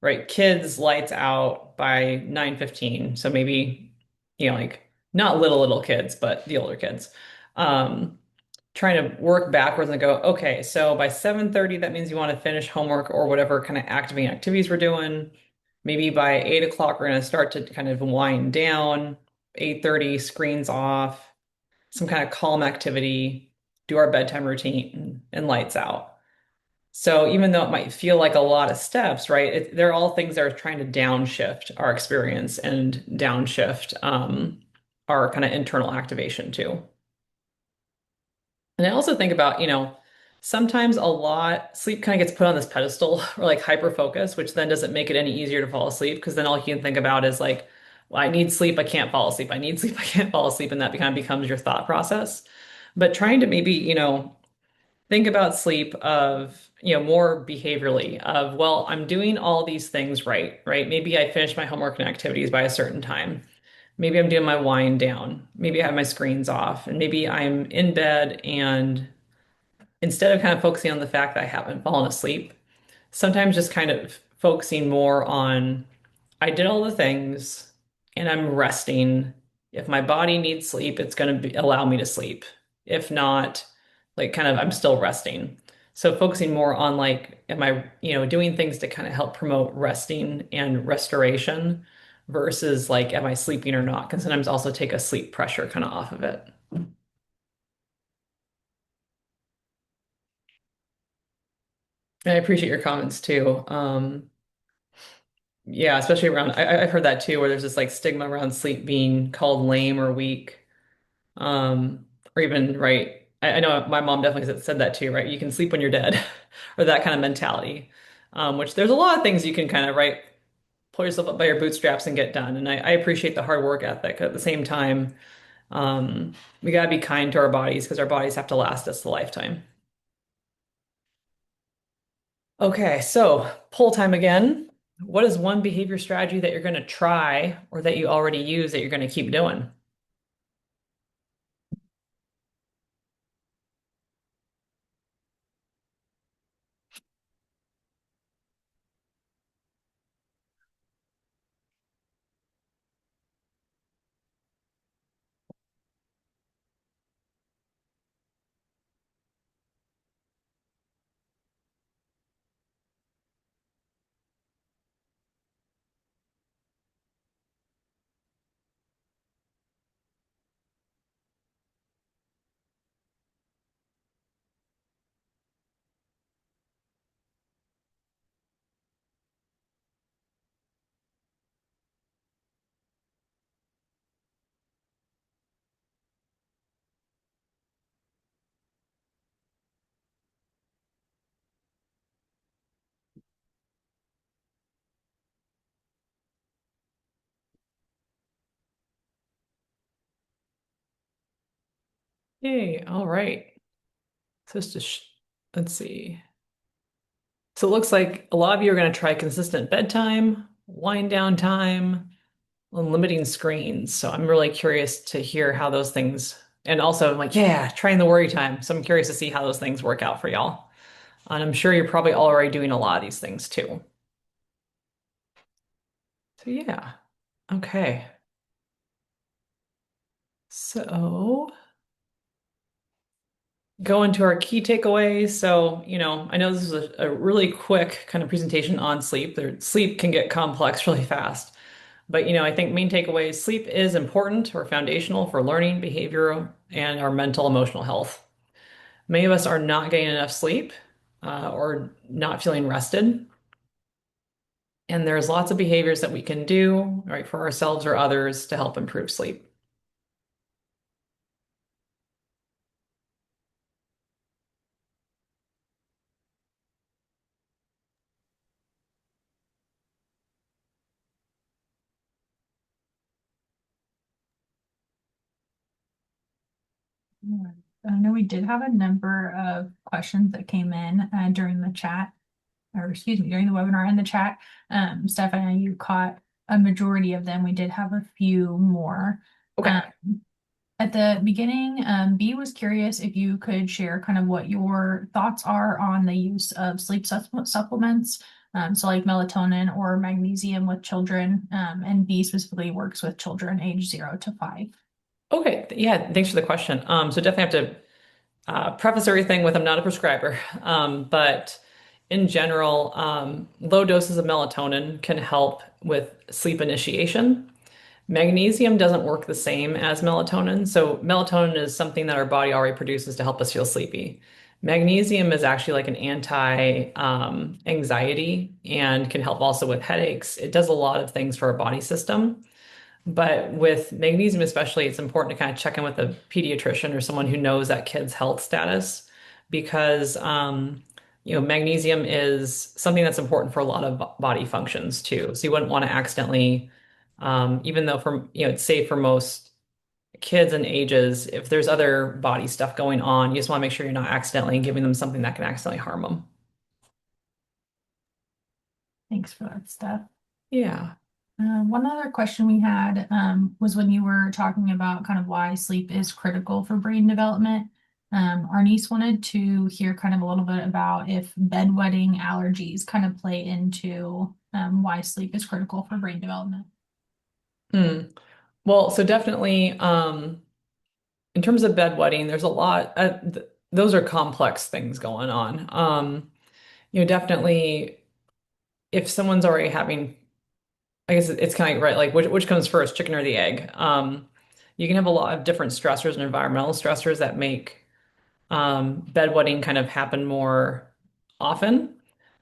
right kids lights out by 9:15, so maybe, like not little kids, but the older kids. Um, Trying to work backwards and go, okay, so by 7:30, that means you want to finish homework or whatever kind of activating activities we're doing. Maybe by 8 o'clock, we're going to start to kind of wind down. 8:30, screens off, some kind of calm activity, do our bedtime routine, and lights out. So even though it might feel like a lot of steps, right? They're all things that are trying to downshift our experience and downshift our kind of internal activation too. And I also think about, sometimes a lot sleep kind of gets put on this pedestal or like hyper focus, which then doesn't make it any easier to fall asleep because then all you can think about is like, well, I need sleep, I can't fall asleep. I need sleep, I can't fall asleep, and that kind of becomes your thought process. But trying to maybe, think about sleep of, more behaviorally of, well, I'm doing all these things right, right? Maybe I finish my homework and activities by a certain time. Maybe I'm doing my wind down. Maybe I have my screens off, and maybe I'm in bed and instead of kind of focusing on the fact that I haven't fallen asleep, sometimes just kind of focusing more on I did all the things and I'm resting. If my body needs sleep, it's going to allow me to sleep. If not, like kind of I'm still resting. So focusing more on like, am I, doing things to kind of help promote resting and restoration versus like, am I sleeping or not? Can sometimes also take a sleep pressure kind of off of it. And I appreciate your comments too. Yeah, especially around, I've heard that too, where there's this like stigma around sleep being called lame or weak. Or even, right. I know my mom definitely said that too, right? You can sleep when you're dead, or that kind of mentality. Which there's a lot of things you can kind of, right, pull yourself up by your bootstraps and get done. And I appreciate the hard work ethic. At the same time, we gotta be kind to our bodies because our bodies have to last us a lifetime. Okay, so poll time again. What is one behavior strategy that you're going to try or that you already use that you're going to keep doing? Yay. All right. So it's just, let's see. So it looks like a lot of you are going to try consistent bedtime, wind down time, and limiting screens. So I'm really curious to hear how those things, and also I'm like, yeah, trying the worry time. So I'm curious to see how those things work out for y'all. And I'm sure you're probably already doing a lot of these things too. So yeah. Okay. So go into our key takeaways. So, I know this is a really quick kind of presentation on sleep. Sleep can get complex really fast. But, I think main takeaways, sleep is important or foundational for learning, behavior, and our mental, emotional health. Many of us are not getting enough sleep or not feeling rested. And there's lots of behaviors that we can do, right, for ourselves or others to help improve sleep. Yeah. I know we did have a number of questions that came in during the chat, or excuse me, during the webinar in the chat. Steph, I know you caught a majority of them. We did have a few more. Okay. Um, at the beginning, B was curious if you could share kind of what your thoughts are on the use of sleep supplements. So like melatonin or magnesium with children, and B specifically works with children age 0 to 5. Okay. Yeah. Thanks for the question. So definitely have to preface everything with I'm not a prescriber, but in general, low doses of melatonin can help with sleep initiation. Magnesium doesn't work the same as melatonin. So, melatonin is something that our body already produces to help us feel sleepy. Magnesium is actually like an anxiety and can help also with headaches. It does a lot of things for our body system. But with magnesium, especially, it's important to kind of check in with a pediatrician or someone who knows that kid's health status because, magnesium is something that's important for a lot of body functions too. So you wouldn't want to accidentally, even though it's safe for most kids and ages, if there's other body stuff going on, you just want to make sure you're not accidentally giving them something that can accidentally harm them. Thanks for that, Steph. Yeah. One other question we had was when you were talking about kind of why sleep is critical for brain development. Our niece wanted to hear kind of a little bit about if bedwetting allergies kind of play into why sleep is critical for brain development. Hmm. Well, so definitely, in terms of bedwetting, there's a lot, those are complex things going on. Definitely if someone's already having, I guess it's kind of right, like which comes first, chicken or the egg? You can have a lot of different stressors and environmental stressors that make bedwetting kind of happen more often.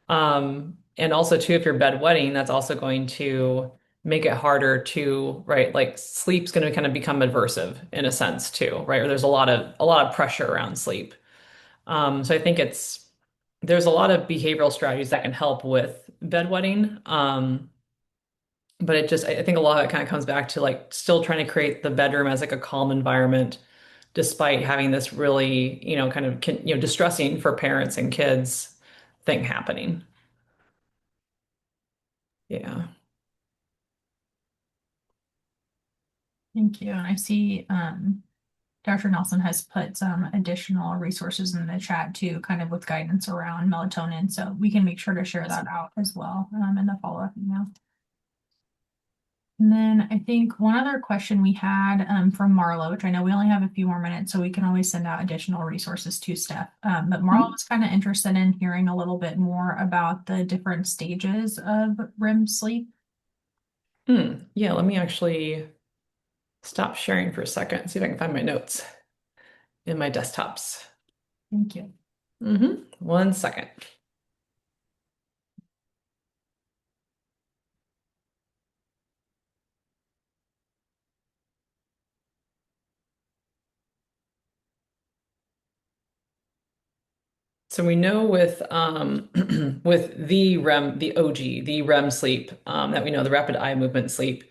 And also too, if you're bedwetting, that's also going to make it harder to, right, like sleep's going to kind of become aversive in a sense too, right? Or there's a lot of pressure around sleep. So I think there's a lot of behavioral strategies that can help with bedwetting. But I think a lot of it kind of comes back to like still trying to create the bedroom as like a calm environment, despite having this really, kind of, distressing for parents and kids thing happening. Yeah. Thank you. And I see Dr. Nelson has put some additional resources in the chat too, kind of with guidance around melatonin. So we can make sure to share that Awesome. out as well in the follow-up email. And then I think one other question we had from Marlo, which I know we only have a few more minutes, so we can always send out additional resources to Steph. But Marlo was kind of interested in hearing a little bit more about the different stages of REM sleep. Yeah, let me actually stop sharing for a second, see if I can find my notes in my desktops. Thank you. 1 second. So we know with with the REM, the OG, the REM sleep, that we know, the rapid eye movement sleep,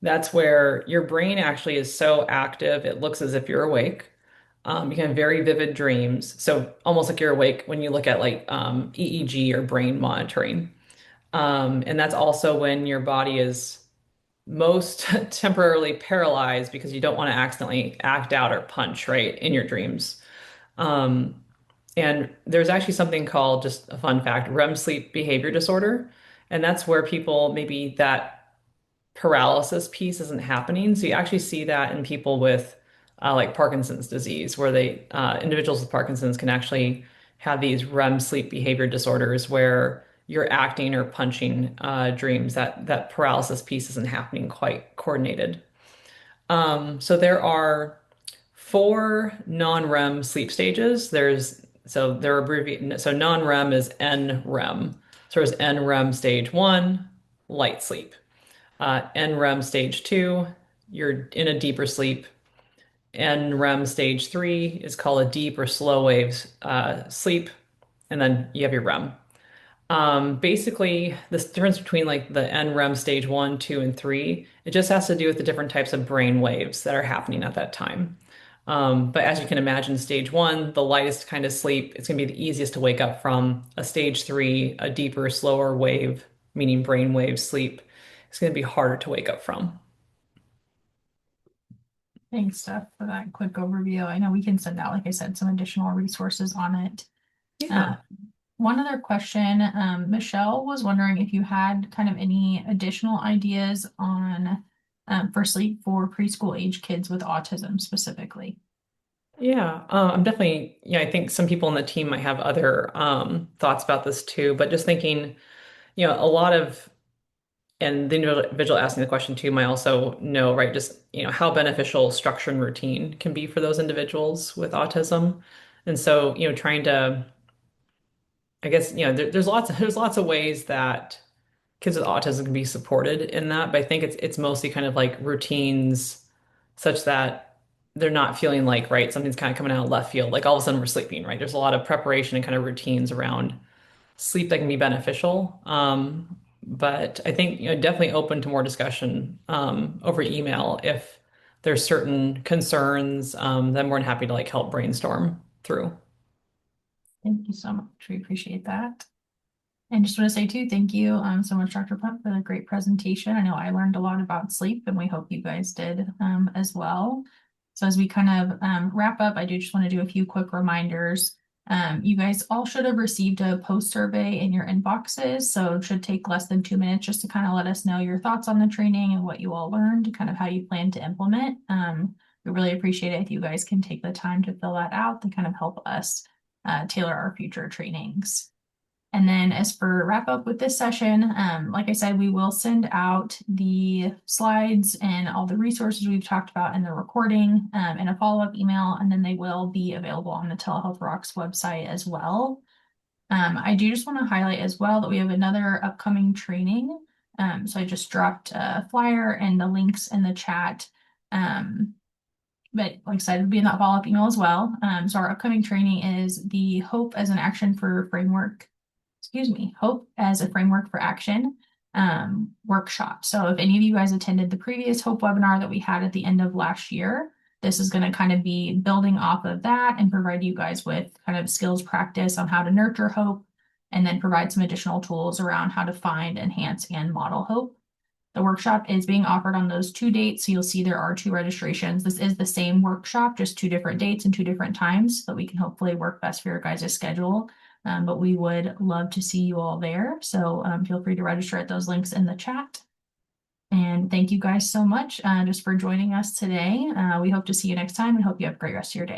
that's where your brain actually is so active, it looks as if you're awake. You can have very vivid dreams. So almost like you're awake when you look at like EEG or brain monitoring. And that's also when your body is most temporarily paralyzed because you don't want to accidentally act out or punch, right, in your dreams. Um, and there's actually something called, just a fun fact, REM sleep behavior disorder. And that's where people maybe that paralysis piece isn't happening. So you actually see that in people with like Parkinson's disease, where individuals with Parkinson's can actually have these REM sleep behavior disorders where you're acting or punching dreams. That paralysis piece isn't happening quite coordinated. So there are four non-REM sleep stages. They're abbreviated. So non-REM is NREM. So there's NREM stage one, light sleep. NREM stage two, you're in a deeper sleep. NREM stage three is called a deep or slow waves sleep. And then you have your REM. Basically, this difference between like the NREM stage one, two, and three, it just has to do with the different types of brain waves that are happening at that time. But as you can imagine, stage one, the lightest kind of sleep, it's going to be the easiest to wake up from. A stage three, a deeper, slower wave, meaning brain wave sleep, it's going to be harder to wake up from. Thanks, Steph, for that quick overview. I know we can send out, like I said, some additional resources on it. Uh, Yeah. One other question, Michelle was wondering if you had kind of any additional ideas on for sleep for preschool age kids with autism specifically. Yeah, I'm definitely, I think some people on the team might have other thoughts about this too, but just thinking, a lot of, and the individual asking the question too might also know, right, just, how beneficial structure and routine can be for those individuals with autism. And so, trying to, I guess, there's lots of ways that kids with autism can be supported in that, but I think it's mostly kind of like routines such that they're not feeling like, right, something's kind of coming out of left field, like all of a sudden we're sleeping, right? There's a lot of preparation and kind of routines around sleep that can be beneficial. But I think, definitely open to more discussion over email if there's certain concerns, then I'm more than happy to like help brainstorm through. Thank you so much. We appreciate that. And just want to say too, thank you so much, Dr. Punt, for the great presentation. I know I learned a lot about sleep, and we hope you guys did as well. So as we kind of wrap up, I do just want to do a few quick reminders. You guys all should have received a post survey in your inboxes, so it should take less than 2 minutes just to kind of let us know your thoughts on the training and what you all learned, kind of how you plan to implement. We really appreciate it if you guys can take the time to fill that out to kind of help us tailor our future trainings. And then as for wrap up with this session, like I said, we will send out the slides and all the resources we've talked about in the recording in a follow-up email, and then they will be available on the Telehealth Rocks website as well. I do just want to highlight as well that we have another upcoming training. So I just dropped a flyer and the links in the chat. But like I said, it'll be in that follow-up email as well. So our upcoming training is the Hope as an Action for Framework Hope as a Framework for Action workshop. So if any of you guys attended the previous Hope webinar that we had at the end of last year, this is going to kind of be building off of that and provide you guys with kind of skills practice on how to nurture hope, and then provide some additional tools around how to find, enhance, and model hope. The workshop is being offered on those 2 dates. So you'll see there are 2 registrations. This is the same workshop, just 2 different dates and 2 different times, so that we can hopefully work best for your guys' schedule. But we would love to see you all there. So feel free to register at those links in the chat. And thank you guys so much just for joining us today. We hope to see you next time and hope you have a great rest of your day.